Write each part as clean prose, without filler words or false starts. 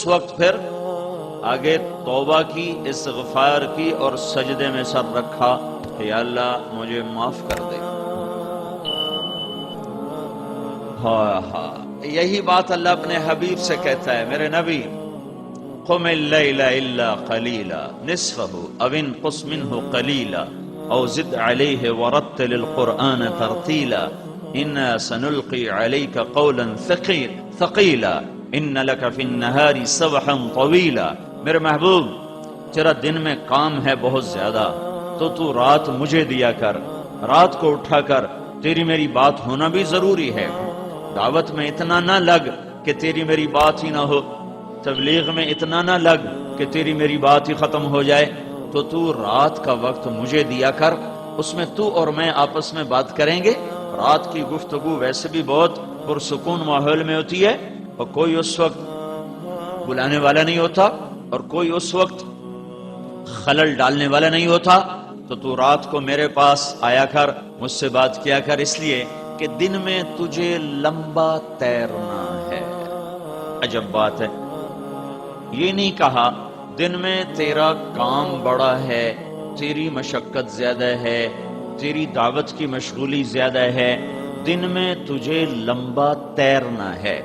اس وقت پھر آگے توبہ کی، استغفار کی اور سجدے میں سر رکھا کہ یا اللہ مجھے معاف کر دے۔ ہاں یہی بات اللہ اپنے حبیب سے کہتا ہے، میرے نبی قم اللیل الا قلیلا نصفہ او انقص منہ قلیلا او زد علیہ ورتل القرآن ترتیلا انا سنلقی علیک قولا ثقیلا ان لک فی النہار سبحا طویلا۔ میرے محبوب تیرا دن میں کام ہے بہت زیادہ، تو رات مجھے دیا کر، رات کو اٹھا کر تیری میری بات ہونا بھی ضروری ہے۔ دعوت میں اتنا نہ لگ کہ تیری میری بات ہی نہ ہو، تبلیغ میں اتنا نہ لگ کہ تیری میری بات ہی ختم ہو جائے، تو رات کا وقت مجھے دیا کر، اس میں تو اور میں آپس میں بات کریں گے۔ رات کی گفتگو ویسے بھی بہت پرسکون ماحول میں ہوتی ہے، اور کوئی اس وقت بلانے والا نہیں ہوتا اور کوئی اس وقت خلل ڈالنے والا نہیں ہوتا، تو رات کو میرے پاس آیا کر، مجھ سے بات کیا کر، اس لیے کہ دن میں تجھے لمبا تیرنا ہے۔ عجب بات ہے، یہ نہیں کہا دن میں تیرا کام بڑا ہے، تیری مشقت زیادہ ہے، تیری دعوت کی مشغولی زیادہ ہے، دن میں تجھے لمبا تیرنا ہے۔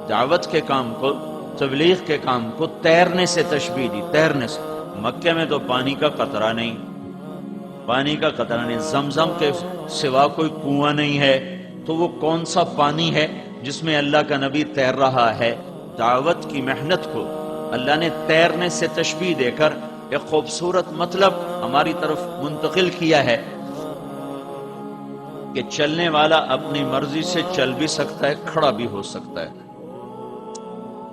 دعوت کے کام کو، تبلیغ کے کام کو تیرنے سے تشبیہ دی، تیرنے سے۔ مکے میں تو پانی کا قطرہ نہیں، پانی کا قطرہ نہیں، زمزم کے سوا کوئی کنواں نہیں ہے، تو وہ کون سا پانی ہے جس میں اللہ کا نبی تیر رہا ہے؟ دعوت کی محنت کو اللہ نے تیرنے سے تشبیہ دے کر ایک خوبصورت مطلب ہماری طرف منتقل کیا ہے کہ چلنے والا اپنی مرضی سے چل بھی سکتا ہے، کھڑا بھی ہو سکتا ہے۔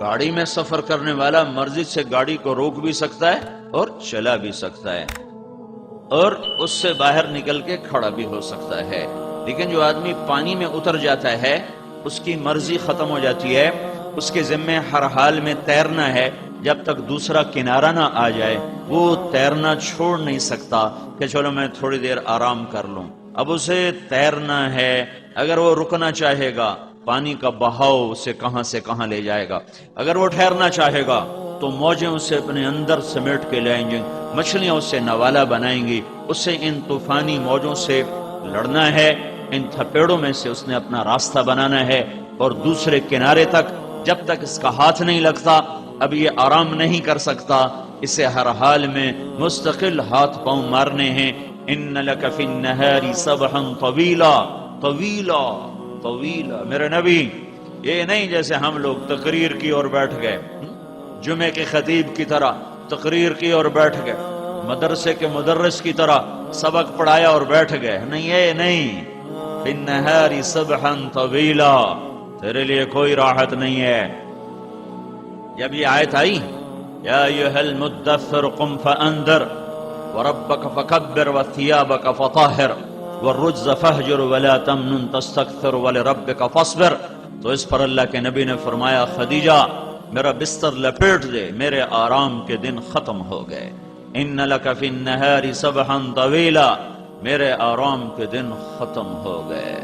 گاڑی میں سفر کرنے والا مرضی سے گاڑی کو روک بھی سکتا ہے اور چلا بھی سکتا ہے، اور اس سے باہر نکل کے کھڑا بھی ہو سکتا ہے۔ لیکن جو آدمی پانی میں اتر جاتا ہے، اس کی مرضی ختم ہو جاتی ہے، اس کے ذمے ہر حال میں تیرنا ہے، جب تک دوسرا کنارہ نہ آ جائے وہ تیرنا چھوڑ نہیں سکتا کہ چلو میں تھوڑی دیر آرام کر لوں۔ اب اسے تیرنا ہے، اگر وہ رکنا چاہے گا پانی کا بہاؤ اسے کہاں سے کہاں لے جائے گا، اگر وہ ٹھہرنا چاہے گا تو موجیں اسے اپنے اندر سمیٹ کے لائیں گی، مچھلیاں اسے نوالا بنائیں گی، اسے ان طوفانی موجوں سے لڑنا ہے، ان تھپیڑوں میں سے اس نے اپنا راستہ بنانا ہے، اور دوسرے کنارے تک جب تک اس کا ہاتھ نہیں لگتا اب یہ آرام نہیں کر سکتا، اسے ہر حال میں مستقل ہاتھ پاؤں مارنے ہیں۔ ان لک فی النہار سبحا طویلا، طویلا طویلا۔ میرے نبی یہ نہیں جیسے ہم لوگ تقریر کی اور بیٹھ گئے، جمعے کے خطیب کی طرح تقریر کی اور بیٹھ گئے، مدرسے کے مدرس کی طرح سبق پڑھایا اور بیٹھ گئے، نہیں، یہ نہیں۔ فی النہار سبحا طویلا، تیرے لیے کوئی راحت نہیں ہے۔ جب یہ آیت آئی یا ایھا المدثر قم فانذر وربک فکبر وثیابک فطہر والرجز فہجر ولا تمنن تستکثر ولربک فاصبر، تو اس پر اللہ کے نبی نے فرمایا خدیجہ میرا بستر لپیٹ دے، میرے آرام کے دن ختم ہو گئے۔ ان لک فی النہار سبحا طویلا، میرے آرام کے دن ختم ہو گئے۔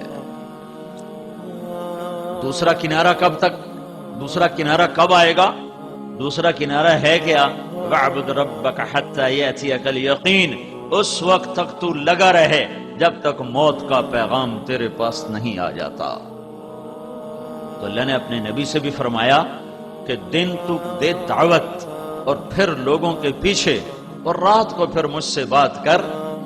دوسرا کنارہ کب تک، دوسرا کنارہ کب آئے گا؟ دوسرا کنارہ ہے کیا؟ وَاعْبُدْ رَبَّكَ حَتَّى يَأْتِيَكَ الْيَقِينُ، اس وقت تک تو لگا رہے جب تک موت کا پیغام تیرے پاس نہیں آ جاتا۔ تو اللہ نے اپنے نبی سے بھی فرمایا کہ دن تو دے دعوت اور پھر لوگوں کے پیچھے، اور رات کو پھر مجھ سے بات کر،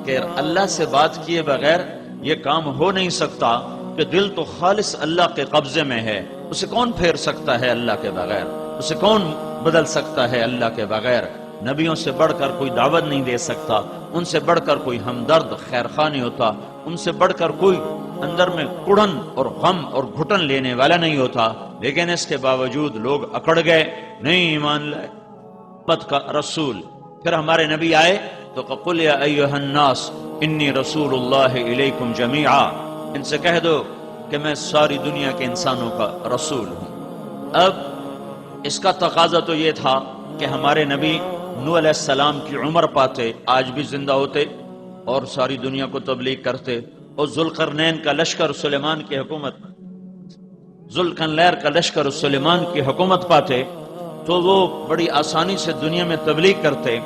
کہ اللہ سے بات کیے بغیر یہ کام ہو نہیں سکتا، کہ دل تو خالص اللہ کے قبضے میں ہے، اسے کون پھیر سکتا ہے اللہ کے بغیر، اسے کون بدل سکتا ہے اللہ کے بغیر۔ نبیوں سے بڑھ کر کوئی دعوت نہیں دے سکتا، ان سے بڑھ کر کوئی ہمدرد خیرخواہ نہیں ہوتا، ان سے بڑھ کر کوئی اندر میں کڑن اور غم اور گھٹن لینے والا نہیں ہوتا، لیکن اس کے باوجود لوگ اکڑ گئے، نہیں ایمان لائے۔ مت کا رسول پھر ہمارے نبی آئے تو قل یا ایھا الناس انی رسول اللہ الیکم جمیعا، ان سے کہہ دو کہ میں ساری دنیا کے انسانوں کا رسول ہوں۔ اب اس کا تقاضا تو یہ تھا کہ ہمارے نبی نوح علیہ السلام کی عمر پاتے، آج بھی زندہ ہوتے اور ساری دنیا کو تبلیغ کرتے، اور ذوالقرنین کا لشکر سلیمان کی حکومت، ذوالقرنین کا لشکر سلیمان کی حکومت پاتے، تو وہ بڑی آسانی سے دنیا میں تبلیغ کرتے،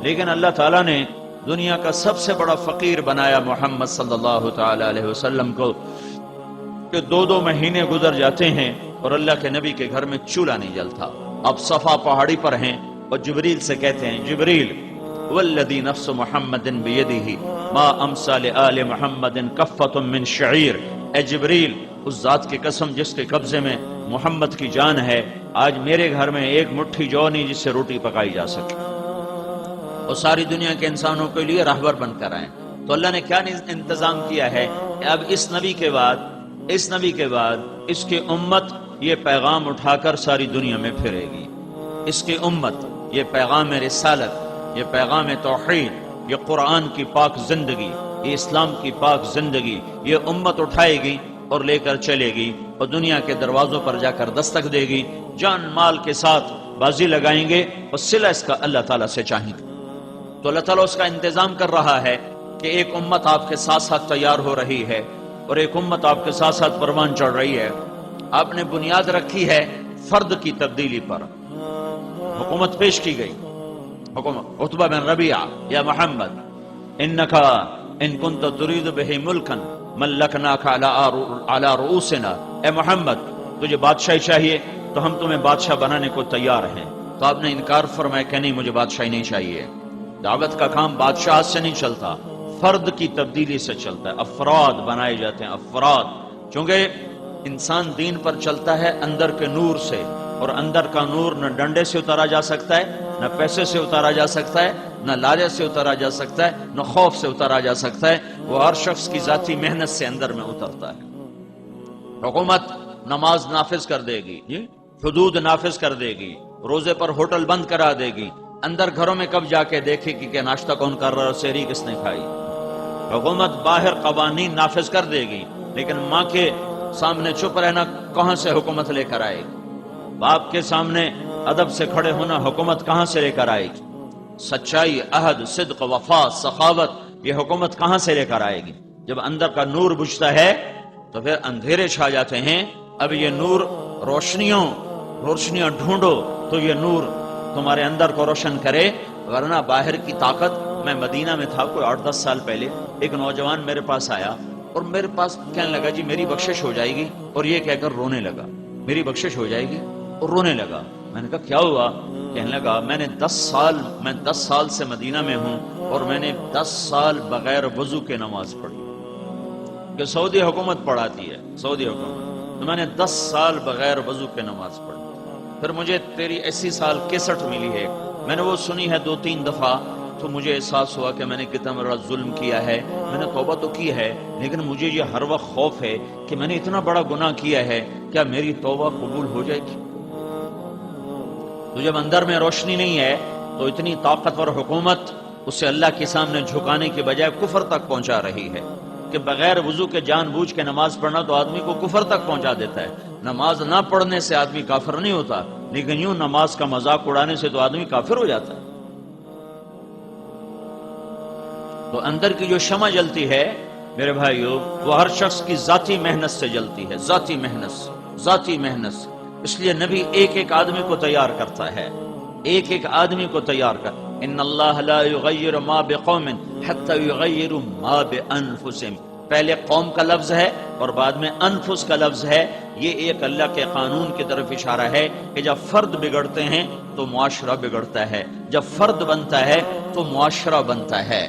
لیکن اللہ تعالیٰ نے دنیا کا سب سے بڑا فقیر بنایا محمد صلی اللہ تعالی علیہ وسلم کو، کہ 2 مہینے گزر جاتے ہیں اور اللہ کے نبی کے گھر میں چولہا نہیں جلتا۔ اب صفا پہاڑی پر ہیں اور جبریل سے کہتے ہیں، جبریل والذی نفس محمد بیدہ ما امسا لآل محمد کفۃ من شعیر، اے جبریل اس ذات کی قسم جس کے قبضے میں محمد کی جان ہے، آج میرے گھر میں ایک مٹھی جو نہیں جس سے روٹی پکائی جا سکے، اور ساری دنیا کے انسانوں کے لیے راہبر بن کر آئیں۔ تو اللہ نے کیا انتظام کیا ہے کہ اب اس نبی کے بعد اس کی امت یہ پیغام اٹھا کر ساری دنیا میں پھرے گی۔ اس کی امت یہ پیغام رسالت، یہ پیغام توحید، یہ قرآن کی پاک زندگی، یہ اسلام کی پاک زندگی، یہ امت اٹھائے گی اور لے کر چلے گی اور دنیا کے دروازوں پر جا کر دستک دے گی، جان مال کے ساتھ بازی لگائیں گے اور صلہ اس کا اللہ تعالیٰ سے چاہیں گے۔ تو اللہ تعالیٰ اس کا انتظام کر رہا ہے کہ ایک امت آپ کے ساتھ ساتھ تیار ہو رہی ہے اور ایک امت آپ کے ساتھ ساتھ پروان چڑھ رہی ہے۔ آپ نے بنیاد رکھی ہے فرد کی تبدیلی پر، حکومت پیش کی گئی، حکومت عتبہ بن ربیعہ، یا محمد انکا ان کنت ترید بہ ملکا ملکناک علی رؤوسنا، اے محمد تجھے بادشاہی چاہیے تو ہم تمہیں بادشاہ بنانے کو تیار ہیں۔ تو آپ نے انکار فرمایا کہ نہیں، مجھے بادشاہی نہیں چاہیے۔ دعوت کا کام بادشاہ سے نہیں چلتا، فرد کی تبدیلی سے چلتا ہے، افراد بنائے جاتے ہیں، افراد۔ چونکہ انسان دین پر چلتا ہے اندر کے نور سے، اور اندر کا نور نہ ڈنڈے سے اتارا جا سکتا ہے، نہ پیسے سے اتارا جا سکتا ہے، نہ لالچ سے اتارا جا سکتا ہے، نہ خوف سے اتارا جا سکتا ہے، وہ ہر شخص کی ذاتی محنت سے اندر میں اترتا ہے۔ حکومت نماز نافذ کر دے گی، حدود نافذ کر دے گی، روزے پر ہوٹل بند کرا دے گی، اندر گھروں میں کب جا کے دیکھے کہ ناشتہ کون کر رہا ہے، سحری کس نے کھائی۔ حکومت باہر قوانین نافذ کر دے گی، لیکن ماں کے سامنے چپ رہنا کہاں سے حکومت لے کر آئے گی؟ باپ کے سامنے ادب سے کھڑے ہونا حکومت کہاں سے لے کر آئے گی؟ سچائی، عہد، صدق، وفا، سخاوت، یہ حکومت کہاں سے لے کر آئے گی؟ جب اندر کا نور بجھتا ہے تو پھر اندھیرے چھا جاتے ہیں۔ اب یہ نور روشنیاں ڈھونڈو تو یہ نور تمہارے اندر کو روشن کرے، ورنہ باہر کی طاقت۔ میں مدینہ میں تھا کوئی 8-10 سال پہلے، ایک نوجوان میرے پاس آیا اور میرے پاس کہنے لگا جی میری بخشش ہو جائے گی، اور یہ کہہ کر رونے لگا، میری بخشش ہو جائے گی، اور رونے لگا۔ میں نے کہا کیا ہوا؟ کہنے لگا میں 10 سال سے مدینہ میں ہوں اور میں نے 10 سال بغیر وضو کے نماز پڑھی، کہ سعودی حکومت پڑھاتی ہے، سعودی حکومت، تو میں نے 10 سال بغیر وضو کے نماز پڑھی۔ پھر مجھے تیری ایسی سال کیسٹ ملی ہے، میں نے وہ سنی ہے 2-3 دفعہ، تو مجھے احساس ہوا کہ میں نے کتنا بڑا ظلم کیا ہے۔ میں نے توبہ تو کی ہے، لیکن مجھے یہ ہر وقت خوف ہے کہ میں نے اتنا بڑا گناہ کیا ہے، کیا میری توبہ قبول ہو جائے گی؟ تو جب اندر میں روشنی نہیں ہے تو اتنی طاقتور حکومت اسے اللہ کے سامنے جھکانے کے بجائے کفر تک پہنچا رہی ہے، کہ بغیر وضو کے جان بوجھ کے نماز پڑھنا تو آدمی کو کفر تک پہنچا دیتا ہے۔ نماز نہ پڑھنے سے آدمی کافر نہیں ہوتا، لیکن یوں نماز کا مذاق اڑانے سے تو آدمی کافر ہو جاتا ہے۔ تو اندر کی جو شمع جلتی ہے میرے بھائیو، وہ ہر شخص کی ذاتی محنت سے جلتی ہے، ذاتی محنت سے۔ اس لیے نبی ایک آدمی کو تیار کرتا ہے، ایک آدمی کو تیار کر۔ ان اللہ لا یغیر ما بقوم حتی یغیروا ما بانفسہم، پہلے قوم کا لفظ ہے اور بعد میں انفس کا لفظ ہے۔ یہ ایک اللہ کے قانون کی طرف اشارہ ہے کہ جب فرد بگڑتے ہیں تو معاشرہ بگڑتا ہے، جب فرد بنتا ہے تو معاشرہ بنتا ہے۔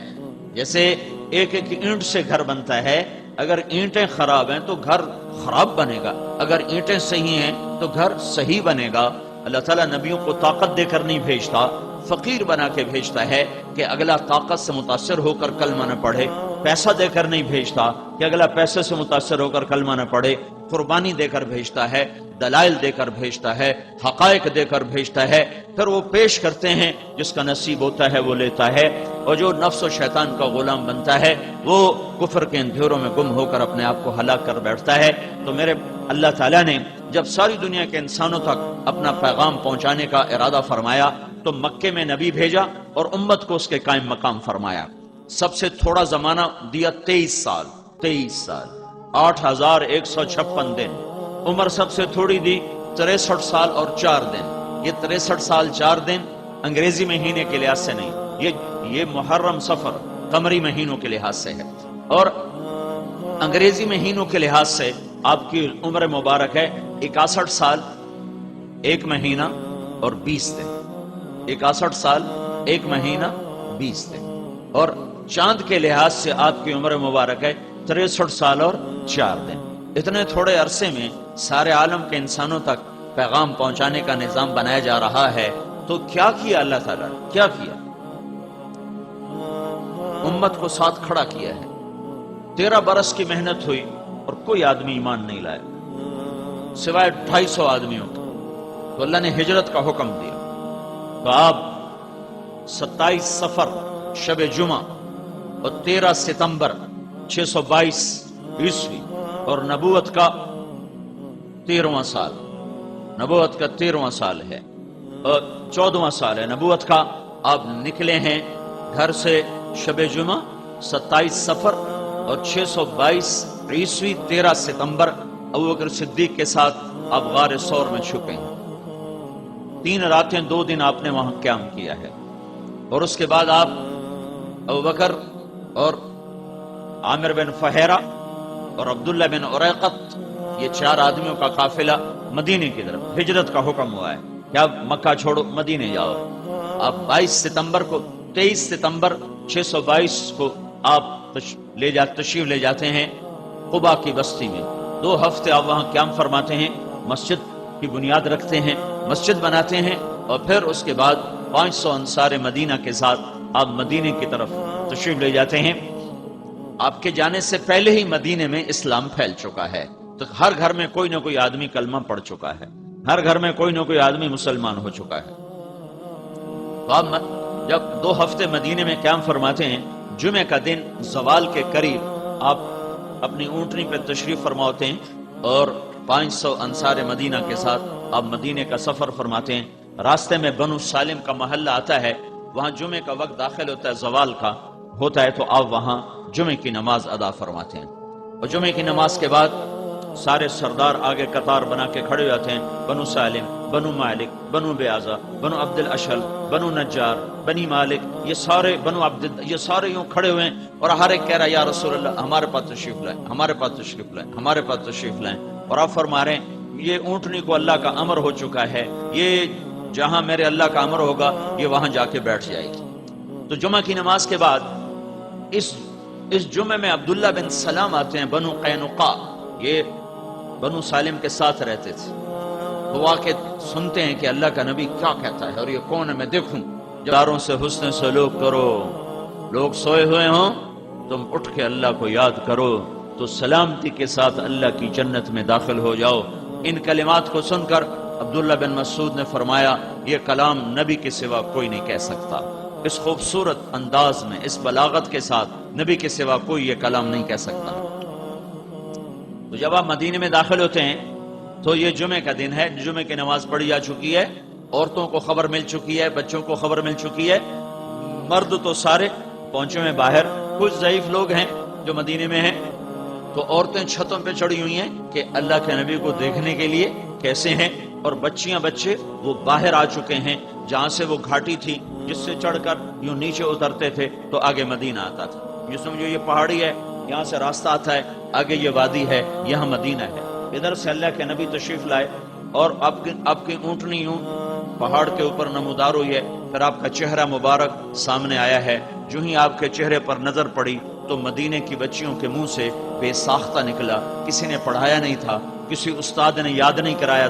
جیسے ایک اینٹ سے گھر بنتا ہے، اگر اینٹیں خراب ہیں تو گھر خراب بنے گا، اگر اینٹیں صحیح ہیں تو گھر صحیح بنے گا۔ اللہ تعالیٰ نبیوں کو طاقت دے کر نہیں بھیجتا، فقیر بنا کے بھیجتا ہے کہ اگلا طاقت سے متاثر ہو کر کلمہ نہ پڑھے، پیسہ دے کر نہیں بھیجتا کہ اگلا پیسے سے متاثر ہو کر کلمہ نہ پڑھے، قربانی دے کر بھیجتا ہے، دلائل دے کر بھیجتا ہے، حقائق دے کر بھیجتا ہے، پھر وہ پیش کرتے ہیں، جس کا نصیب ہوتا ہے وہ لیتا ہے، اور جو نفس و شیطان کا غلام بنتا ہے وہ کفر کے اندھیروں میں گم ہو کر اپنے آپ کو ہلاک کر بیٹھتا ہے۔ تو میرے اللہ تعالیٰ نے جب ساری دنیا کے انسانوں تک اپنا پیغام پہنچانے کا ارادہ فرمایا تو مکے میں نبی بھیجا اور امت کو اس کے قائم مقام فرمایا۔ سب سے تھوڑا زمانہ دیا 23 سال، 8156 دن۔ عمر سب سے تھوڑی دی 63 سال اور 4 دن، یہ 63 سال 4 دن انگریزی مہینے کے لحاظ سے نہیں، یہ محرم صفر قمری مہینوں کے لحاظ سے ہے، اور انگریزی مہینوں کے لحاظ سے آپ کی عمر مبارک ہے 61 سال 1 مہینہ اور 20 دن، 61 سال 1 مہینہ 20 دن، اور چاند کے لحاظ سے آپ کی عمر مبارک ہے 63 سال اور 4 دن۔ اتنے تھوڑے عرصے میں سارے عالم کے انسانوں تک پیغام پہنچانے کا نظام بنایا جا رہا ہے، تو کیا کیا اللہ تعالیٰ نے؟ کیا کیا؟ امت کو ساتھ کھڑا کیا ہے۔ 13 برس کی محنت ہوئی اور کوئی آدمی ایمان نہیں لایا سوائے 250 آدمیوں کے، تو اللہ نے ہجرت کا حکم دیا، تو آپ 27 صفر شب جمعہ اور 13 ستمبر 622 عیسوی اور نبوت کا 13واں سال، نبوت کا 13واں سال ہے اور 14واں سال ہے نبوت کا، آپ نکلے ہیں گھر سے شب جمعہ 27 صفر اور 622 عیسوی 13 ستمبر ابوبکر صدیق کے ساتھ آپ غار ثور میں چھپے ہیں۔ 3 راتیں 2 دن آپ نے وہاں قیام کیا ہے، اور اس کے بعد آپ ابوبکر اور عامر بن فہیرہ اور عبداللہ بن عریقط، یہ 4 آدمیوں کا قافلہ مدینے کی طرف ہجرت کا حکم ہوا ہے کہ آپ مکہ چھوڑو مدینے جاؤ۔ آپ 22 ستمبر کو 23 ستمبر 622 کو آپ تشریف لے جاتے ہیں قباء کی بستی میں، 2 ہفتے آپ وہاں قیام فرماتے ہیں، مسجد کی بنیاد رکھتے ہیں، مسجد بناتے ہیں، اور پھر اس کے بعد 500 انصار مدینہ کے ساتھ آپ مدینے کی طرف تشریف لے جاتے ہیں۔ آپ کے جانے سے پہلے ہی مدینے میں اسلام پھیل چکا ہے، تو ہر گھر میں کوئی نہ کوئی آدمی کلمہ پڑھ چکا ہے، ہر گھر میں کوئی نہ کوئی آدمی مسلمان ہو چکا ہے۔ تو آپ جب 2 ہفتے مدینے میں قیام فرماتے ہیں، جمعہ کا دن زوال کے قریب آپ اپنی اونٹنی پہ تشریف فرماتے ہیں اور 500 انصار مدینہ کے ساتھ آپ مدینے کا سفر فرماتے ہیں۔ راستے میں بنو سالم کا محلہ آتا ہے، وہاں جمعے کا وقت داخل ہوتا ہے، زوال کا ہوتا ہے، تو آپ وہاں جمعے کی نماز ادا فرماتے ہیں، اور جمعے کی نماز کے بعد سارے سردار آگے قطار بنا کے کھڑے ہوتے ہیں، بنو سالم، بنو مالک، بنو بیازا، بنو عبد الاشل، بنو نجار، بنی مالک، یہ سارے بنو عبد، یہ سارے یوں کھڑے ہوئے ہیں، اور ہر ایک کہہ رہا ہے یا رسول اللہ ہمارے پاس تشریف لائیں، ہمارے پاس تشریف لائیں، ہمارے پاس تشریف لائیں، اور آپ فرما رہے ہیں یہ اونٹنی کو اللہ کا امر ہو چکا ہے، یہ جہاں میرے اللہ کا امر ہوگا یہ وہاں جا کے بیٹھ جائے گی۔ تو جمعہ کی نماز کے بعد اس جمعے میں عبداللہ بن سلام آتے ہیں، بنو قینقاع، یہ بنو سالم کے ساتھ رہتے تھے، تو وہ آ کے سنتے ہیں کہ اللہ کا نبی کیا کہتا ہے، اور یہ کون ہے میں دیکھوں، جاروں سے حسن سلوک کرو، لوگ سوئے ہوئے ہوں تم اٹھ کے اللہ کو یاد کرو تو سلامتی کے ساتھ اللہ کی جنت میں داخل ہو جاؤ۔ ان کلمات کو سن کر عبداللہ بن مسعود نے فرمایا یہ کلام نبی کے سوا کوئی نہیں کہہ سکتا، اس خوبصورت انداز میں، اس بلاغت کے ساتھ نبی کے سوا کوئی یہ کلام نہیں کہہ سکتا۔ تو جب آپ مدینے میں داخل ہوتے ہیں تو یہ جمعے کا دن ہے، جمعے کی نماز پڑھی جا چکی ہے، عورتوں کو خبر مل چکی ہے، بچوں کو خبر مل چکی ہے، مرد تو سارے پہنچے ہوئے باہر، کچھ ضعیف لوگ ہیں جو مدینے میں ہیں، تو عورتیں چھتوں پہ چڑھی ہوئی ہیں کہ اللہ کے نبی کو دیکھنے کے لیے کیسے ہیں، اور بچیاں بچے وہ باہر آ چکے ہیں جہاں سے وہ گھاٹی تھی جس سے چڑھ کر یوں نیچے اترتے تھے تو آگے مدینہ آتا تھا۔ یہ سمجھو یہ پہاڑی ہے، یہاں سے راستہ آتا ہے، آگے یہ وادی ہے، یہاں مدینہ ہے، ادھر سے اللہ کے نبی تشریف لائے، اور آپ کی اونٹنی یوں پہاڑ کے اوپر نمودار ہوئی ہے، پھر آپ کا چہرہ مبارک سامنے آیا ہے، جو ہی آپ کے چہرے پر نظر پڑی تو مدینے کی بچیوں کے منہ سے بے ساختہ نکلا، کسی نے پڑھایا نہیں تھا، کسی استاد نے یاد نہیں کرایا